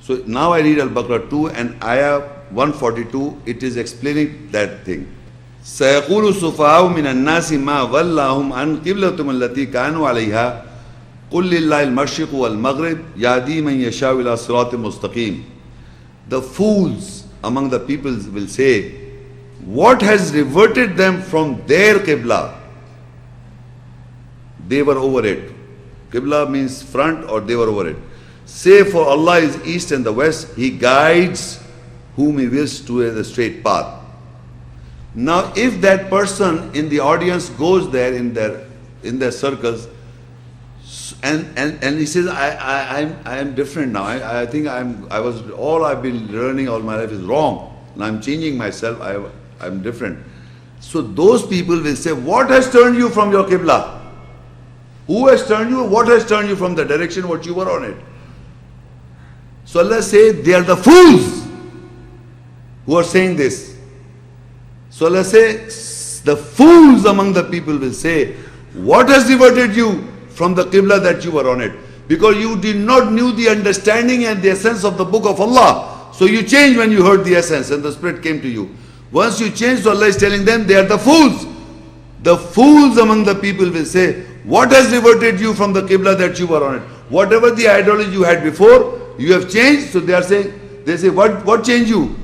So now I read Al-Baqarah 2 and Ayah 142, it is explaining that thing. سيقول السفهاء من الناس ما ولاهم عن قبلتهم التي كانوا عليها قل لله المشرق والمغرب يهدي من يشاء إلى صراط مستقيم. The fools among the people will say, what has reverted them from their Qibla? They were over it. Qibla means front, or they were over it. Say, for Allah is east and the west, He guides whom He wills to the straight path. Now if that person in the audience goes there in their circles and he says, I am different now. I think all I've been learning all my life is wrong. And I'm changing myself. I'm different. So those people will say, what has turned you from your Qibla? Who has turned you? What has turned you from the direction what you were on it? So Allah says, they are the fools who are saying this. So Allah says, the fools among the people will say, what has diverted you from the Qibla that you were on it? Because you did not knew the understanding and the essence of the book of Allah. So you changed when you heard the essence and the Spirit came to you. Once you changed, so Allah is telling them, they are the fools. The fools among the people will say, what has diverted you from the Qibla that you were on it? Whatever the ideology you had before, you have changed. So they say, what changed you?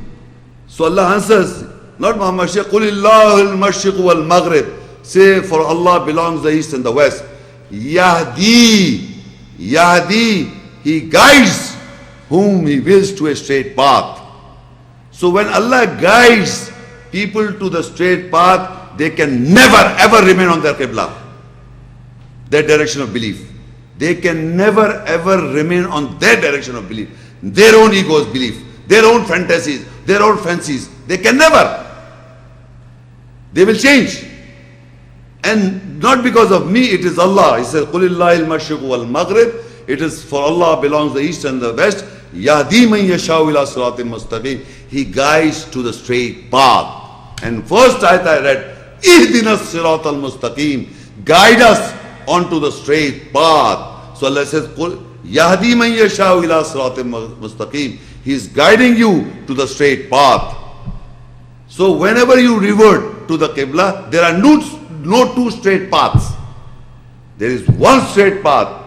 So Allah answers, not Muhammad Shaykh, قُلِ اللَّهُ الْمَشْرِقُ وَالْمَغْرِبُ. Say, for Allah belongs the east and the west. Yahdi, He guides whom He wills to a straight path. So when Allah guides people to the straight path, they can never ever remain on their Qibla, their direction of belief. They can never ever remain on their direction of belief, their own ego's belief, their own fantasies, their own fancies. They can never. They will change. And not because of me, it is Allah. He says, قُلِ اللَّهِ الْمَشْرِقُ وَالْمَغْرِبُ. It is for Allah belongs the east and the west. يَهْدِي مَنْ يَشَاءُ إِلَى صِرَاطٍ مُسْتَقِيمٍ. He guides to the straight path. And first ayat I read, اِهْدِنَا الصِّرَاطَ الْمُسْتَقِيمِ. Guide us onto the straight path. So Allah says, يَهْدِي مَنْ يَشَاءُ إِلَى صِرَاطٍ مُسْتَقِيمٍ. He is guiding you to the straight path. So whenever you revert to the Qibla, there are no two straight paths. There is one straight path.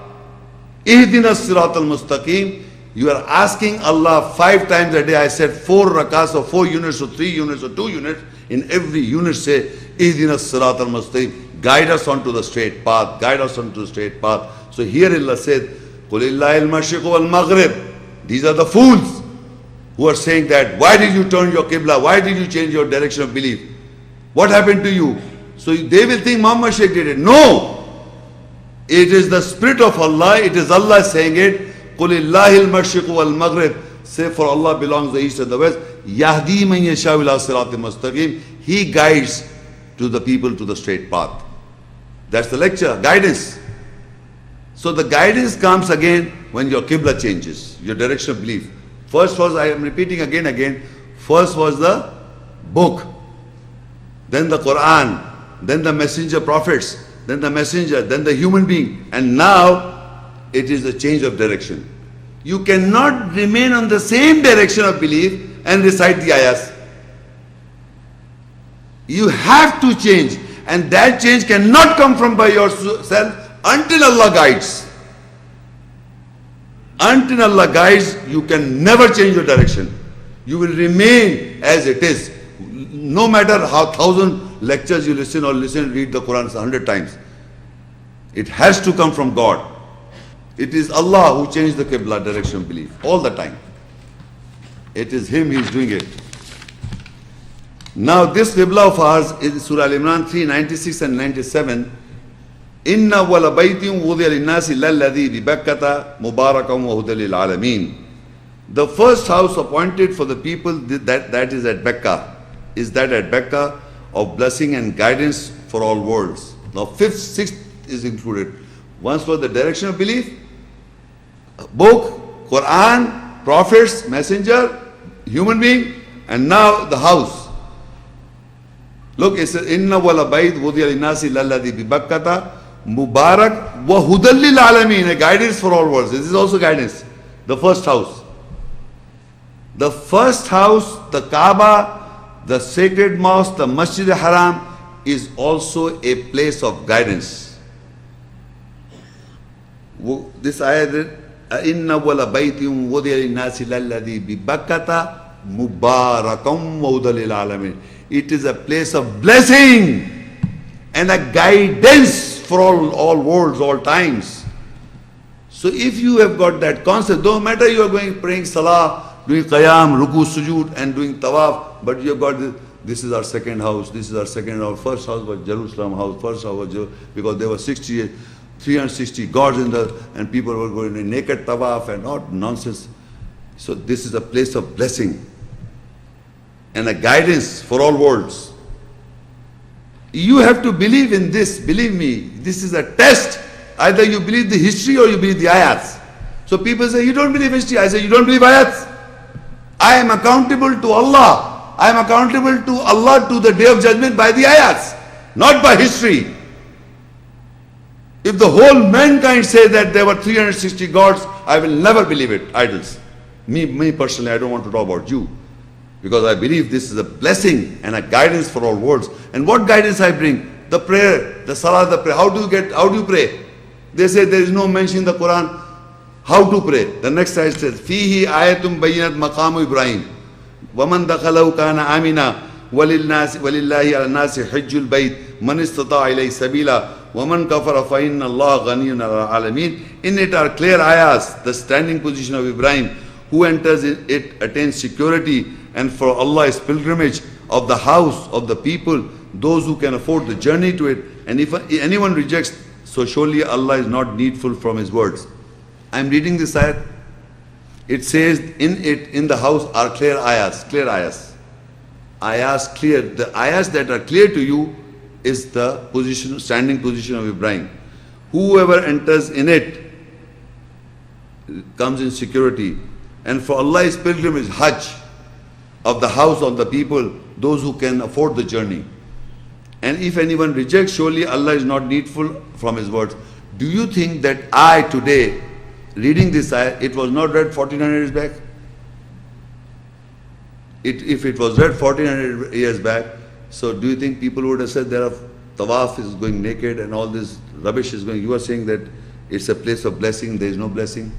Ihdina siratal mustaqim. You are asking Allah 5 times a day. I said 4 rakats or 4 units or 3 units or 2 units. In every unit say, Ihdina siratal mustaqim. Guide us onto the straight path. Guide us onto the straight path. So here Allah said, Qul illahi al-mashriq wal-maghrib. These are the fools who are saying that, why did you turn your Qibla? Why did you change your direction of belief? What happened to you? So they will think Muhammad Shaykh did it. No! It is the Spirit of Allah. It is Allah saying it. قُلِ اللَّهِ الْمَشْرِقُ وَالْمَغْرِبُ. Say, for Allah belongs the east and the west. يَهْدِي مَنْ يَشَاءُ إِلَى صِرَاطٍ مُسْتَقِيمٍ. He guides to the people to the straight path. That's the lecture, guidance. So the guidance comes again when your Qibla changes, your direction of belief. First was, I am repeating again, first was the book, then the Quran, then the messenger prophets, then the messenger, then the human being, and now it is a change of direction. You cannot remain on the same direction of belief and recite the ayahs. You have to change, and that change cannot come from by yourself until Allah guides. Until Allah guides, you can never change your direction. You will remain as it is. No matter how 1,000 lectures you listen or read the Quran 100 times. It has to come from God. It is Allah who changed the Qibla direction of belief all the time. It is Him, He is doing it. Now this Qibla of ours is Surah Al-Imran 3:96 and 97. Inna awwala baytin wudi'a lin-nasi lalladhi bi Bakkata mubarakan wa hudan lil alamin. The first house appointed for the people that is at Becca, is that at Becca of blessing and guidance for all worlds. Now 5th, 6th is included. Once for the direction of belief, book, Quran, prophets, messenger, human being, and now the house. Look, it says, Inna wala bayt wudi'a lin-nasi lalladhi bi Bakkata Mubarak wa hudan lil alamin. A guidance for all worlds. This is also guidance. The first house. The first house, the Kaaba, the sacred mosque, the Masjid al-Haram is also a place of guidance. This ayah, إِنَّ أَوَّلَ بَيْتٍ وُضِعَ لِلنَّاسِ لَلَّذِي بِبَكَّةَ مُبَارَكًا وَهُدًى لِلْعَالَمِينَ. It is a place of blessing and a guidance for all worlds, all times. So if you have got that concept, don't matter you are going praying salah, doing qiyam, ruku, sujood and doing tawaf, but you have got this is our second house, this is our second house. First house was Jerusalem house, first house was Jerusalem, because there were 360 gods in the, and people were going in naked tawaf and not nonsense. So this is a place of blessing and a guidance for all worlds. You have to believe in this, believe me, this is a test. Either you believe the history or you believe the ayats. So people say, you don't believe history. I say, you don't believe ayats? I am accountable to Allah. I am accountable to Allah to the day of judgment by the ayats, not by history. If the whole mankind say that there were 360 gods, I will never believe it, idols. Me personally, I don't want to talk about you. Because I believe this is a blessing and a guidance for all worlds. And what guidance I bring? The prayer, the salah, the prayer. How do you pray? They say there is no mention in the Quran how to pray. The next ayah says, Fihi ayatum bayinat maqamu Ibrahim. Waman dakhalahu kana amina. Walillahi ala nasi hajjul bayt. Man istata ilayhi sabila. Waman kafara fa inna Allah ghaniyun ala alameen. In it are clear ayahs, the standing position of Ibrahim. Who enters it attains security, and for Allah is pilgrimage of the house of the people, those who can afford the journey to it. And if anyone rejects, so surely Allah is not needful from His words. I am reading this ayat. It says in the house are clear ayahs, clear ayahs. Ayahs clear. The ayahs that are clear to you is the position, standing position of Ibrahim. Whoever enters in it comes in security. And for Allah is pilgrimage, Hajj, of the house of the people, those who can afford the journey. And if anyone rejects, surely Allah is not needful from His words. Do you think that I today, reading this ayah, it was not read 1400 years back? If it was read 1400 years back, so do you think people would have said there are tawaf is going naked and all this rubbish is going? You are saying that it's a place of blessing, there is no blessing.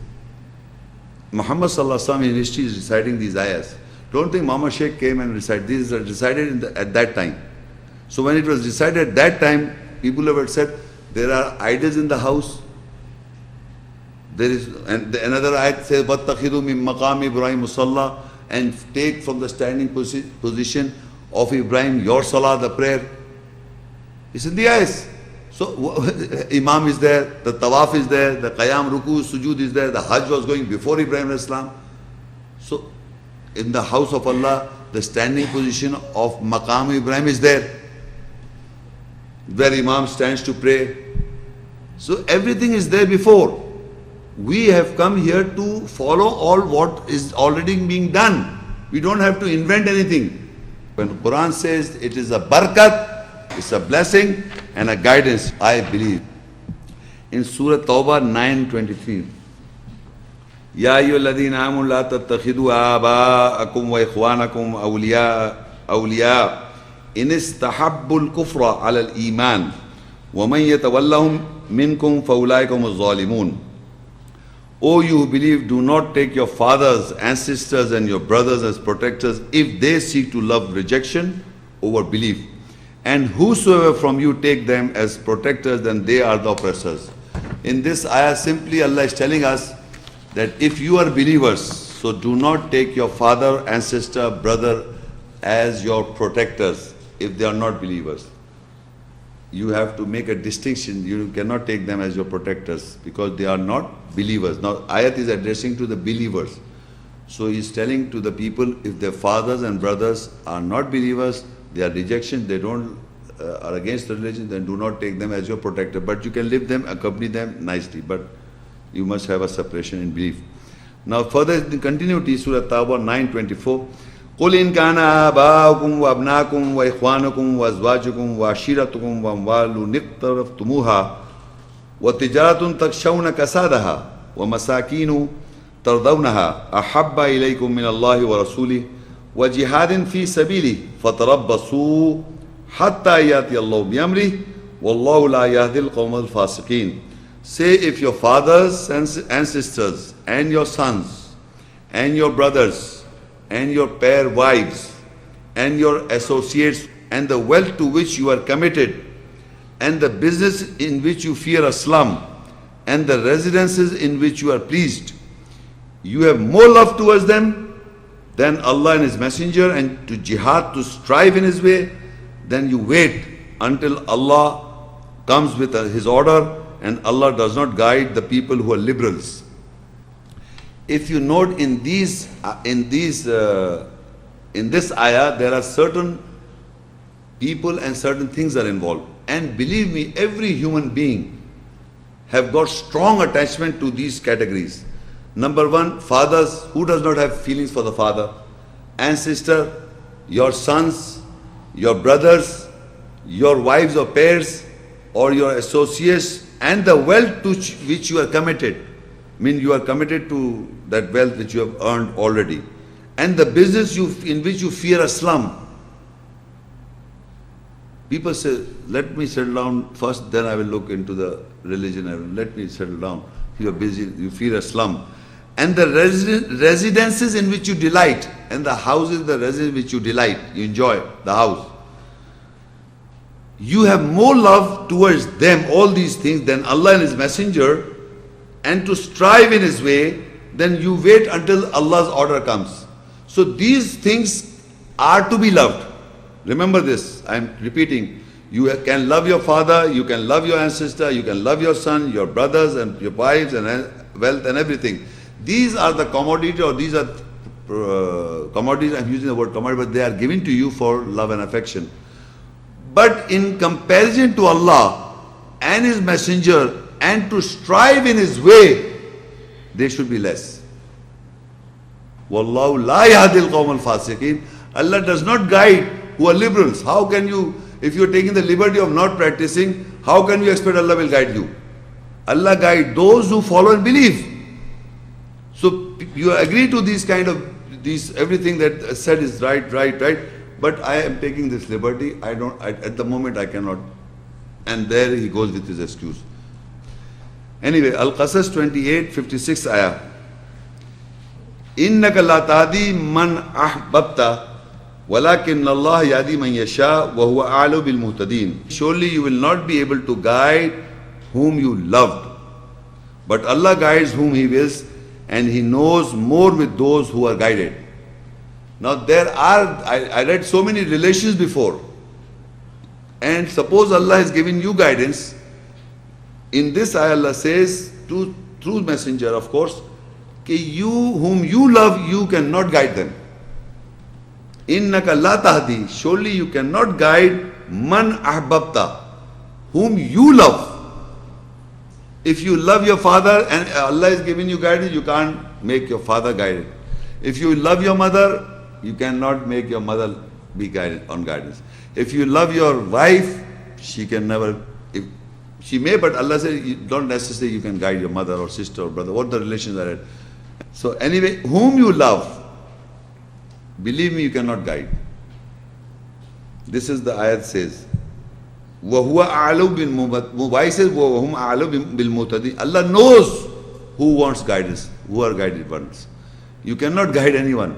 Muhammad sallallahu alaihi wasallam in history is reciting these ayahs. Don't think Muhammad Sheikh came and recited. These are recited at that time. So when it was recited at that time, people have said, there are idols in the house. There is, and another ayat says, وَاتَّخِذُوا مِن مَقَامِ إِبْرَاهِيمَ مُصَلَّى, and take from the standing position of Ibrahim your salah, the prayer. It's in the ayahs. So Imam is there, the tawaf is there, the qiyam, ruku, sujood is there, the hajj was going before Ibrahim Islam. So in the house of Allah, the standing position of Maqam Ibrahim is there, where Imam stands to pray. So everything is there before. We have come here to follow all what is already being done. We don't have to invent anything. When Quran says it is a barakat, it's a blessing and a guidance, I believe. In Surah Tawbah 9:23, Ya ayyuhalladhina amanu la tattakhidhu aba'akum wa ikhwanakum awliya in istahabbu al-kufra 'ala al-iman wa man yatawallahum minkum fa ulaika humuz zalimun. O you who believe, do not take your fathers, ancestors and your brothers as protectors if they seek to love rejection over belief. And whosoever from you take them as protectors, then they are the oppressors. In this ayah, simply Allah is telling us that if you are believers, so do not take your father, ancestor, brother as your protectors if they are not believers. You have to make a distinction. You cannot take them as your protectors because they are not believers. Now, ayat is addressing to the believers. So he is telling to the people, if their fathers and brothers are not believers, they are rejection, they don't are against the religion, then do not take them as your protector. But you can live them, accompany them nicely. But you must have a separation in belief. Now further in continuity, Surah Tawbah 9:24. قُلْ إِنْ كَانَ آبَاؤُكُمْ وَأَبْنَاؤُكُمْ وَإِخْوَانُكُمْ وَأَزْوَاجُكُمْ وَعَشِيرَتُكُمْ وَأَمْوَالٌ اقْتَرَفْتُمُوهَا وَتِجَارَةٌ تَخْشَوْنَ كَسَادَهَا وَمَسَاكِينُ ترضونها أحب إليكم من الله ورسوله وجهاد في سبيله فتربصوا حتى يأتي الله بأمره والله لا يهدي القوم الفاسقين. Say, if your fathers and sisters and your sons and your brothers and your pair wives and your associates and the wealth to which you are committed and the business in which you fear a slum and the residences in which you are pleased, you have more love towards them than Allah and His Messenger, and to jihad, to strive in His way, then you wait until Allah comes with His order, and Allah does not guide the people who are liberals. If you note in this ayah, there are certain people and certain things are involved. And believe me, every human being have got strong attachment to these categories. Number one, fathers. Who does not have feelings for the father? And sister, your sons, your brothers, your wives or pairs, or your associates, and the wealth to which you are committed. Mean you are committed to that wealth which you have earned already. And the business in which you fear a slum. People say, let me settle down first, then I will look into the religion. Let me settle down. You are busy, you fear a slum. And the residences in which you delight, and the houses, the residences in which you delight, you enjoy the house. You have more love towards them, all these things, than Allah and His Messenger, and to strive in His way, then you wait until Allah's order comes. So these things are to be loved. Remember this, I am repeating. You can love your father, you can love your ancestor, you can love your son, your brothers and your wives and wealth and everything. These are the commodity, or these are commodities, I'm using the word commodity, but they are given to you for love and affection. But in comparison to Allah and His Messenger, and to strive in His way, they should be less. Wallahu la yahdil qawm al-fasiqeen. Allah does not guide who are liberals. How can you, if you are taking the liberty of not practicing, how can you expect Allah will guide you? Allah guide those who follow and believe. So you agree to these kind of, everything that said is right. But I am taking this liberty. At the moment I cannot. And there he goes with his excuse. Anyway, Al-Qasas 28:56 ayah. إِنَّكَ لَا تَهْدِي مَنْ أَحْبَبْتَ وَلَكِنَّ اللَّهَ يَهْدِي مَنْ يَشَاءُ وَهُوَ أَعْلَمُ بِالْمُهْتَدِينَ. Surely you will not be able to guide whom you loved, but Allah guides whom He wills, and He knows more with those who are guided. Now I read so many relations before, and suppose Allah has given you guidance. In this ayah Allah says, through messenger of course, कि you whom you love, you cannot guide them. إِنَّكَ لَا تَهْدِي. Surely you cannot guide man ahbabta, whom you love. If you love your father and Allah is giving you guidance, you can't make your father guided. If you love your mother, you cannot make your mother be guided on guidance. If you love your wife, she can never, she may, but Allah says you don't necessarily you can guide your mother or sister or brother, what the relations are at. So anyway, whom you love, believe me, you cannot guide. This is the ayat says. وَهُوَ أَعْلَوْ بِالْمُهْتَدِينَ. Why says وَهُمْ أَعْلَوْ بِالْمُهْتَدِينَ? Allah knows who wants guidance, who are guided ones. You cannot guide anyone.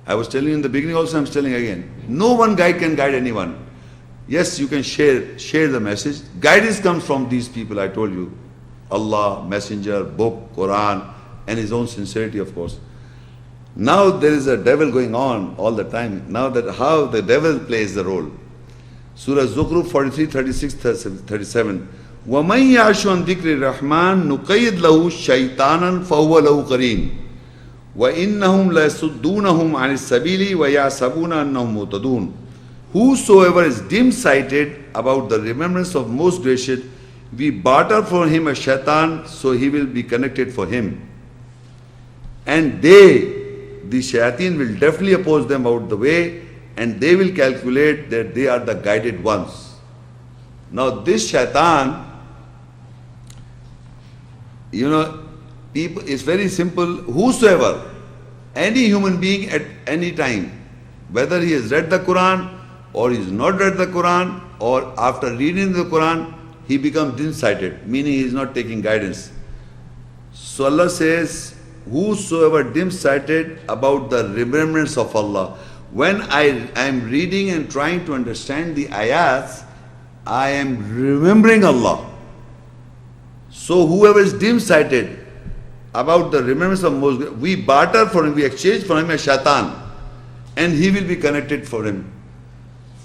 I was telling you in the beginning also, I'm telling again. No one guide can guide anyone. Yes, you can share the message. Guidance comes from these people I told you. Allah, Messenger, Book, Quran, and his own sincerity of course. Now there is a devil going on all the time. Now that how the devil plays the role. Surah Zukhruf 43, 36, 37. وَمَنْ يَعْشُ عَنْ ذِكْرِ الرَّحْمَنِ نُقَيِّدْ لَهُ شَيْطَانًا فَهُوَ لَهُ قَرِينٌ وَإِنَّهُمْ لَيَصُدُّونَهُمْ عَنِ السَّبِيلِ وَيَحْسَبُونَ أَنَّهُمْ مُهْتَدُونَ. Whosoever is dim-sighted about the remembrance of Most Gracious, we barter for him a shaitan, so he will be connected for him. And they, the shayateen, will definitely oppose them out the way, and they will calculate that they are the guided ones. Now this shaitan, People, it's very simple. Whosoever, any human being at any time, whether he has read the Quran or he has not read the Quran, or after reading the Quran, he becomes dim-sighted, meaning he is not taking guidance. So Allah says, whosoever dim-sighted about the remembrance of Allah. When I am reading and trying to understand the ayats, I am remembering Allah. So whoever is dim-sighted about the remembrance of Most, we barter for him, we exchange for him a shaitan, and he will be connected for him.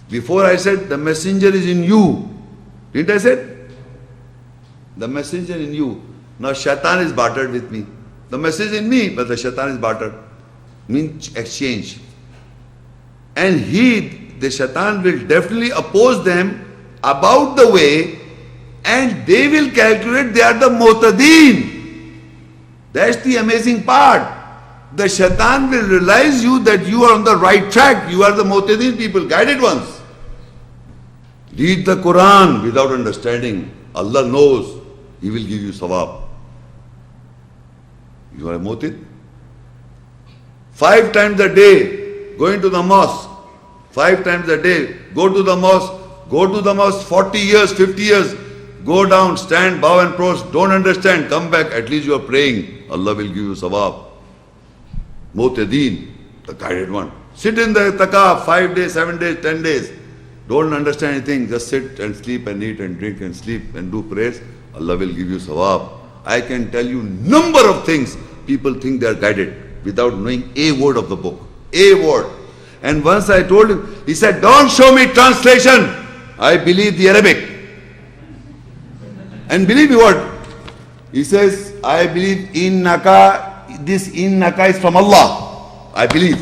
Before I said the messenger is in you. Didn't I say? The messenger in you. Now shaitan is bartered with me. The message in me, but the shaitan is bartered. Means exchange. And the shaitan will definitely oppose them about the way, and they will calculate they are the muhtadeen. That's the amazing part. The shaitan will realize you that you are on the right track. You are the muhtadeen people, guided ones. Read the Quran without understanding. Allah knows He will give you sawab. You are a muhtad. 5 times a day, going to the mosque. 5 times a day, go to the mosque. Go to the mosque 40 years, 50 years. Go down, stand, bow and prostrate. Don't understand, come back. At least you are praying. Allah will give you sawab. Muhtadeen, the guided one. Sit in the taqaf 5 days, 7 days, 10 days. Don't understand anything. Just sit and sleep and eat and drink and sleep and do prayers. Allah will give you sawab. I can tell you number of things. People think they are guided without knowing a word of the book. A word. And once I told him, he said, don't show me translation. I believe the Arabic. And believe me what? He says, I believe innaka, this innaka is from Allah. I believe.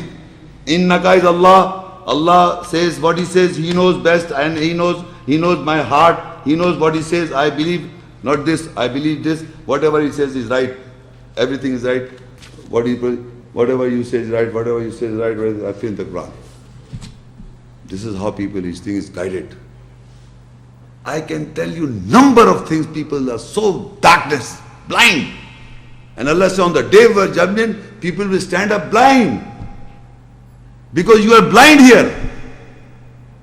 Innaka is Allah. Allah says what He says. He knows best, and He knows my heart. He knows what He says. I believe not this. I believe this. Whatever He says is right. Everything is right. Whatever you say is right. Whatever you say is right. I feel in the Quran. This is how people, each thing is guided. I can tell you number of things. People are so darkness, blind. And Allah says on the day of judgment, people will stand up blind. Because you are blind here.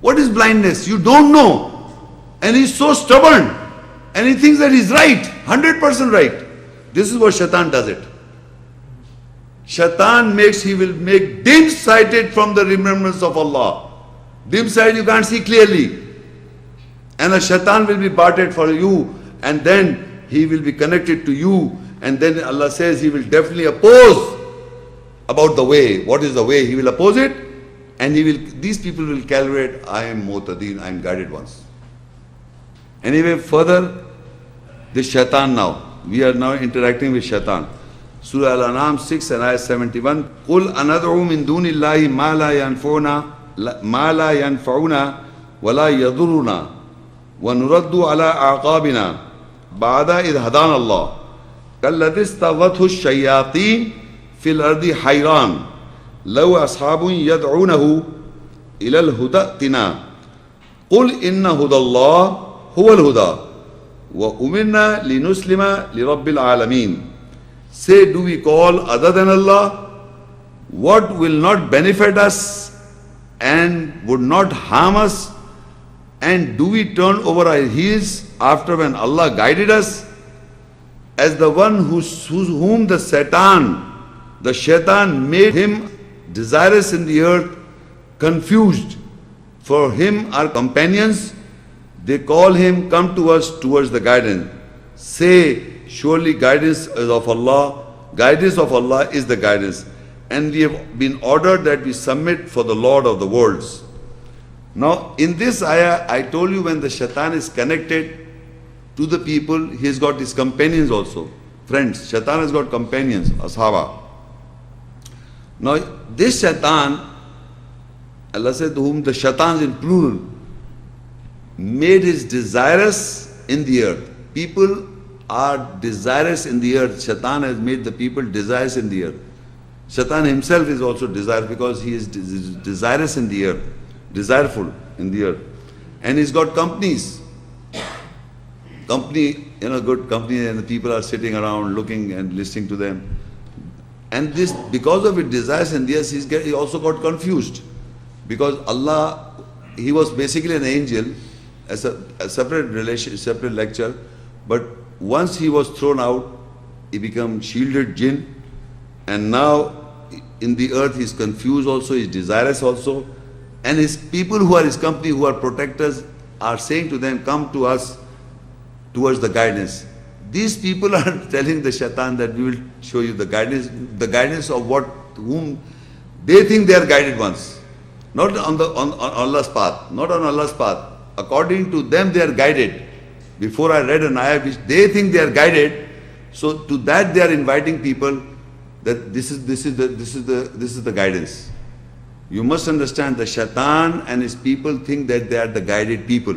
What is blindness? You don't know. And he's so stubborn. And he thinks that he's right. 100% right. This is what shaitan does it. Shaitan he will make dim-sighted from the remembrance of Allah. Dim-sighted, you can't see clearly. And the shaitan will be bartered for you. And then he will be connected to you. And then Allah says He will definitely oppose about the way. What is the way? He will oppose it, and these people will calculate, I am muhtadeen, I am guided ones. Anyway, further, this shaitan now. We are now interacting with shaitan. Surah Al-An'am 6 and ayah 71. قُلْ أَنَدْعُوا مِن دُونِ اللَّهِ مَا لَا يَنْفَعُنَا وَلَا يَضُرُّنَا وَنُرَدُّ عَلَىٰ أَعْقَابِنَا بَعْدَ إِذْ هَدَانَ اللَّهُ كَالَّذِي اسْتَهْوَتْهُ الشَّيَاطِينُ في الأرض حيران لو أصحاب يدعونه إلى الهدى ائتنا قل إن هدى الله هو الهدى وأمرنا لنسلم لرب العالمين. Say, do we call other than Allah? What will not benefit us and would not harm us? And do we turn over our heels after when Allah guided us? As the one whom the shaitan made him desirous in the earth, confused. For him are companions. They call him, come to us towards the guidance. Say, surely guidance is of Allah. Guidance of Allah is the guidance. And we have been ordered that we submit for the Lord of the worlds. Now, in this ayah, I told you when the shaitan is connected to the people, he has got his companions also. Friends, shaitan has got companions, ashaba. Now, this shaitan, Allah said, to whom the shaitans in plural, made his desirous in the earth. People are desirous in the earth. Shaitan has made the people desirous in the earth. Shaitan himself is also desirous because he is desirous in the earth, desireful in the earth. And he's got companies. company, good company, and the people are sitting around looking and listening to them. And this, because of his desires and this, he also got confused. Because Allah, he was basically an angel, as a separate lecture, but once he was thrown out, he became shielded jinn, and now in the earth he is confused also, he is desirous also, and his people who are his company, who are protectors, are saying to them, come to us towards the guidance. These people are telling the shaitan that we will show you the guidance of whom they think they are guided ones. Not on Allah's path, not on Allah's path. According to them they are guided. Before I read an ayah which they think they are guided, so to that they are inviting people that this is the guidance. You must understand, the shaitan and his people think that they are the guided people.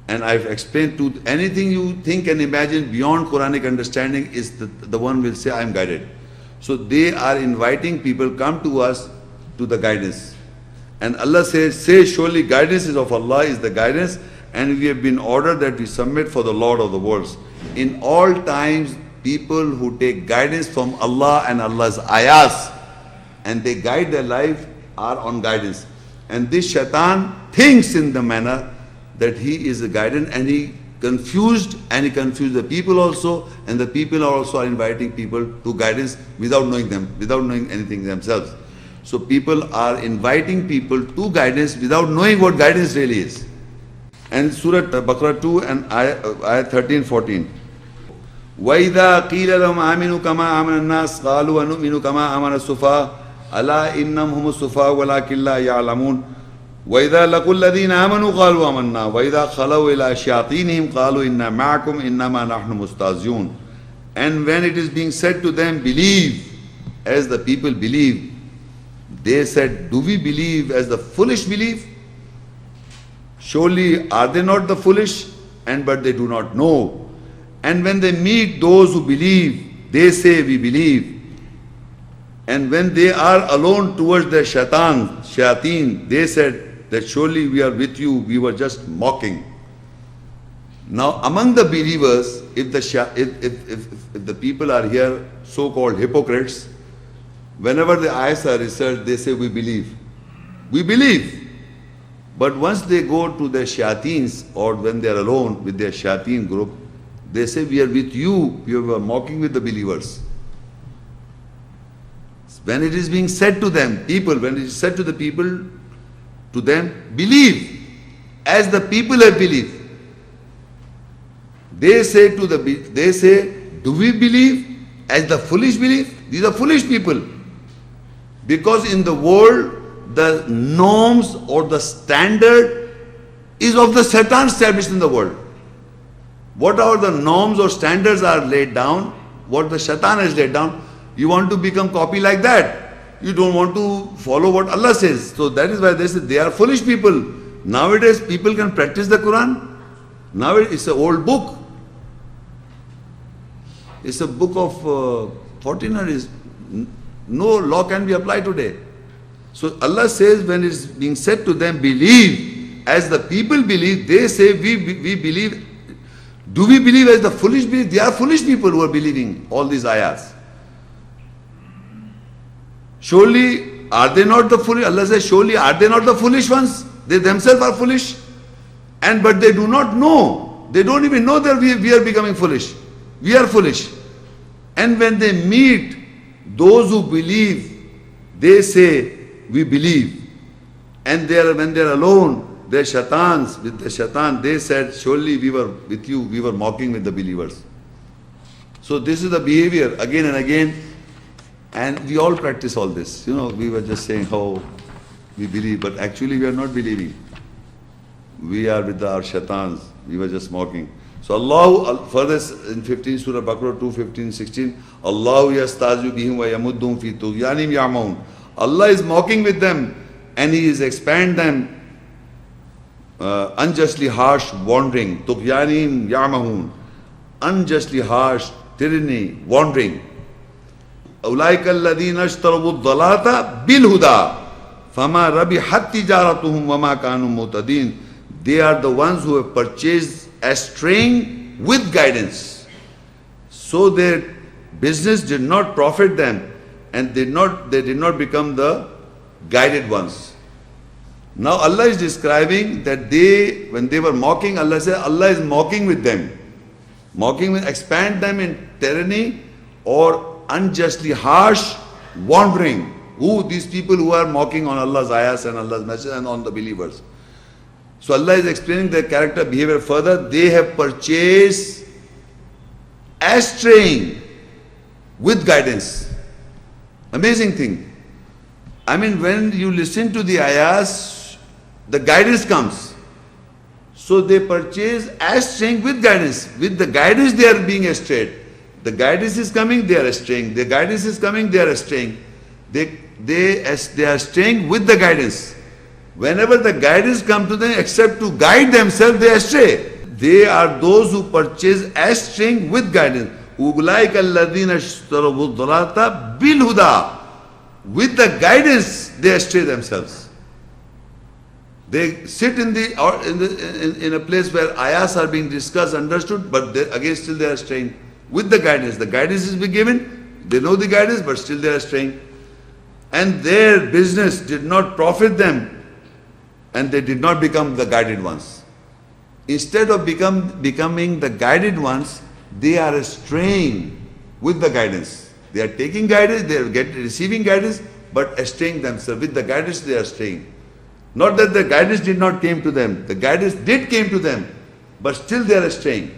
And I've explained to anything you think and imagine beyond Quranic understanding is the one will say, I am guided. So they are inviting people, come to us to the guidance. And Allah says, say surely guidance is of Allah, is the guidance, and we have been ordered that we submit for the Lord of the worlds. In all times, people who take guidance from Allah and Allah's ayahs, and they guide their life, are on guidance. And this shaitan thinks in the manner that he is a guidance, and he confused the people also, and the people are inviting people to guidance without knowing anything themselves. So people are inviting people to guidance without knowing what guidance really is. And Surah Baqarah 2 and ayat 13-14. وَإِذَا قِيلَ لَهُمْ آمِنُوا كَمَا آمَنَ النَّاسِ قَالُوا وَنُؤْمِنُ كَمَا آمَنَ السُّفَهَاءُ أَلَا إِنَّهُمْ هُمُ السُّفَهَاءُ وَلَكِنْ لَا يَعْلَمُونَ وَإِذَا لَقُوا الَّذِينَ آمَنُوا قَالُوا آمَنَّا وَإِذَا خَلَوْا إِلَى شَيَاطِينِهِمْ قَالُوا إِنَّا مَعَكُمْ إِنَّمَا نَحْنُ مُسْتَهْزِئُونَ. And when it is being said to them, believe as the people believe, they said, do we believe as the foolish believe? Surely are they not the foolish? But they do not know. And when they meet those who believe, they say, we believe. And when they are alone towards their shayateen, they said that surely we are with you, we were just mocking. Now among the believers, if the people are here, so-called hypocrites, whenever the ayahs are researched, they say, we believe. We believe. But once they go to their shayateens, or when they are alone with their shayateen group, they say, we are with you, we were mocking with the believers. When it is being said to them, when it is said to the people, to them, believe, as the people have believed. They say, do we believe as the foolish believe? These are foolish people. Because in the world, the norms or the standard is of the Satan established in the world. Whatever the norms or standards are laid down, what the Shaitan has laid down, you want to become copy like that. You don't want to follow what Allah says. So that is why they say they are foolish people. Nowadays people can practice the Quran. Now it's an old book. It's a book of 1400s. No law can be applied today. So Allah says, when it's being said to them, believe as the people believe, they say, we believe. Do we believe as the foolish believe? They are foolish people who are believing all these ayahs. Surely are they not the foolish? Allah says, surely are they not the foolish ones? They themselves are foolish. But they do not know. They don't even know that we are becoming foolish. We are foolish. And when they meet those who believe, they say, we believe. And when they are alone, their shaitans, with the shaitan, they said, surely we were with you, we were mocking with the believers. So this is the behavior again and again. And we all practice all this. We were just saying, oh, we believe, but actually we are not believing. We are with our shaitans. We were just mocking. So Allah, further in 15 Surah Baqarah 2, 15, 16, Allahu yastazu bihim wa yamuddum fi tughyanim ya'maun. Allah is mocking with them, and He is expand them unjustly harsh wandering. Tughyanim ya'mahun. Unjustly harsh tyranny, wandering. أولئك الذين اشتروا الضلالة بالهدى فما ربحت تجارتهم وما كانوا مهتدين. They are the ones who have purchased straying with guidance. So their business did not profit them, and they did not become the guided ones. Now Allah is describing that when they were mocking, Allah said Allah is mocking with them. Mocking will expand them in tyranny or unjustly harsh wandering. Who? These people who are mocking on Allah's ayahs and Allah's message and on the believers. So Allah is explaining their character behavior further. They have purchased straying with guidance. Amazing thing. I mean, when you listen to the ayahs, the guidance comes. So they purchase straying with guidance. With the guidance they are being strayed. The guidance is coming, they are straying. The guidance is coming, they are straying. They are straying with the guidance. Whenever the guidance comes to them, except to guide themselves, they astray. They are those who purchase straying with guidance. أُولَٰئِكَ الَّذِينَ اشْتَرَوُا الضَّلَالَةَ بِالْهُدَىٰ. With the guidance, they astray themselves. They sit in a place where ayahs are being discussed, understood, but again still they are straying with the guidance. The guidance is being given, they know the guidance, but still they are straying. And their business did not profit them, and they did not become the guided ones. Instead of becoming the guided ones, they are straying with the guidance. They are taking guidance, they are receiving guidance, but straying themselves. With the guidance they are straying. Not that the guidance did not came to them. The guidance did came to them, but still they are straying.